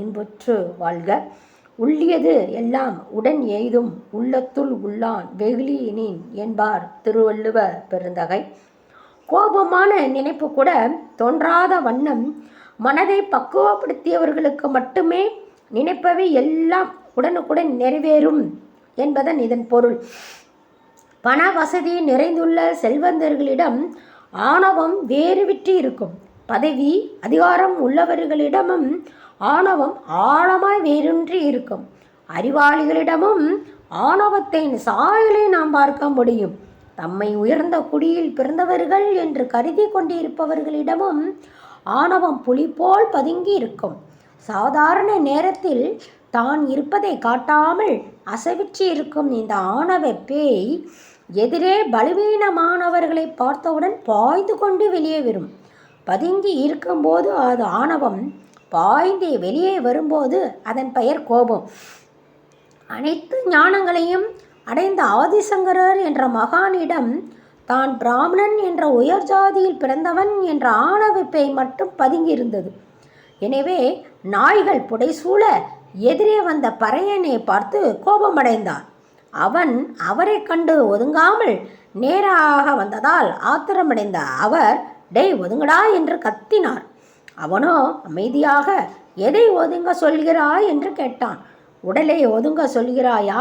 இன்புற்று வாழ்க. உள்ளியது எல்லாம் உடன் எய்தும் உள்ளத்துள் உள்ளான் வெகுளியினின் என்பார் திருவள்ளுவ பெருந்தகை. கோபமான நினைப்பு கூட தோன்றாத வண்ணம் மனதை பக்குவப்படுத்தியவர்களுக்கு மட்டுமே நினைப்பவை எல்லாம் உடனுக்குடன் நிறைவேறும் என்பதன் இதன் பொருள். பண வசதி நிறைந்துள்ள செல்வந்தர்களிடம் ஆணவம் வேறுவிட்டு இருக்கும். பதவி அதிகாரம் உள்ளவர்களிடமும் ஆணவம் ஆழமாய் வேரூன்றி இருக்கும். அறிவாளிகளிடமும் ஆணவத்தின் சாயலை நாம் பார்க்க முடியும். தம்மை உயர்ந்த குடியில் பிறந்தவர்கள் என்று கருதி கொண்டிருப்பவர்களிடமும் ஆணவம் புலி போல் பதுங்கி இருக்கும். சாதாரண நேரத்தில் தான் இருப்பதை காட்டாமல் அசைவிச்சு இருக்கும் இந்த ஆணவ பேய் எதிரே பலவீனமானவர்களை பார்த்தவுடன் பாய்ந்து கொண்டு வெளியே வரும். பதுங்கி இருக்கும்போது அது ஆணவம், பாய்ந்து வெளியே வரும்போது அதன் பெயர் கோபம். அனைத்து ஞானங்களையும் அடைந்த ஆதிசங்கரர் என்ற மகானிடம் தான் பிராமணன் என்ற உயர் ஜாதியில் பிறந்தவன் என்ற ஆணவ பேய் மட்டும் பதுங்கியிருந்தது. எனவே நாய்கள் புடைசூழ எதிரே வந்த பறையனை பார்த்து கோபமடைந்தார். அவன் அவரை கண்டு ஒதுங்காமல் நேராக வந்ததால் ஆத்திரமடைந்த அவர், டேய் ஒதுங்கடா என்று கத்தினார். அவனோ அமைதியாக, எதை ஒதுங்க சொல்கிறாய் என்று கேட்டான். உடலை ஒதுங்க சொல்கிறாயா?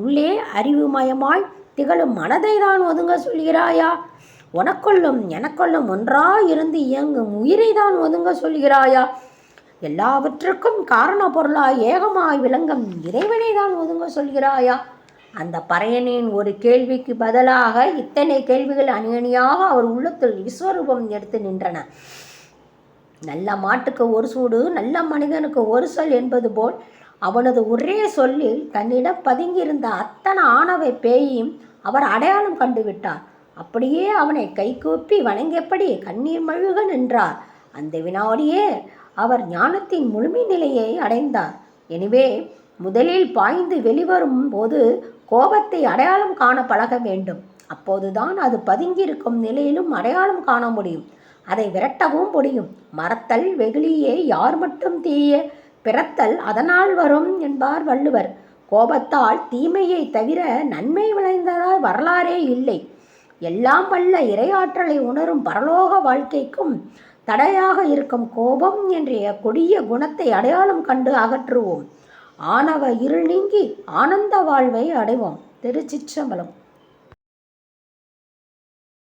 உள்ளே அறிவுமயமாய் திகழும் மனதை தான் ஒதுங்க சொல்கிறாயா? உனக்குள்ளும் எனக்குள்ளும் ஒன்றாயிருந்து இயங்கும் உயிரை தான் ஒதுங்க சொல்கிறாயா? எல்லாவற்றுக்கும் காரண பொருளாய் ஏகமாய் விளங்கும் இறைவனை தான் ஒதுங்க சொல்கிறாயா? அந்த பறையனின் ஒரு கேள்விக்கு பதிலாக இத்தனை கேள்விகள் அணியணியாக அவர் உள்ளத்தில் விஸ்வரூபம் எடுத்து நின்றன. நல்ல மாட்டுக்கு ஒரு சூடு, நல்ல மனிதனுக்கு ஒரு சொல் என்பது போல் அவனது ஒரே சொல்லில் தன்னிடம் பதுங்கியிருந்த அத்தனை ஆணவ பேயையும் அவர் அடையாளம் கண்டுவிட்டார். அப்படியே அவனை கைகூப்பி வணங்கியபடி கண்ணீர் மழுக நின்றார். அந்த வினாடியே அவர் ஞானத்தின் முழுமை நிலையை அடைந்தார். எனவே முதலில் பாய்ந்து வெளிவரும் போது கோபத்தை அடையாளம் காண பழக வேண்டும். அப்போதுதான் அது பதுங்கியிருக்கும் நிலையிலும் அடையாளம் காண முடியும். அதை விரட்டவும் முடியும். மறத்தல் வெகுளியே யார் மட்டும் தீய பிறத்தல் அதனால் வரும் என்பார் வள்ளுவர். கோபத்தால் தீமையை தவிர நன்மை விளைந்ததாய் வரலாறே இல்லை. எல்லாம் வல்ல இறையாற்றலை உணரும் பரலோக வாழ்க்கைக்கும் தடையாக இருக்கும் கோபம் என்ற கொடிய குணத்தை அடையாளம் கண்டு அகற்றுவோம். ஆணவ இருள் நீங்கி ஆனந்த வாழ்வை அடைவோம். திருச்சிற்றம்பலம்.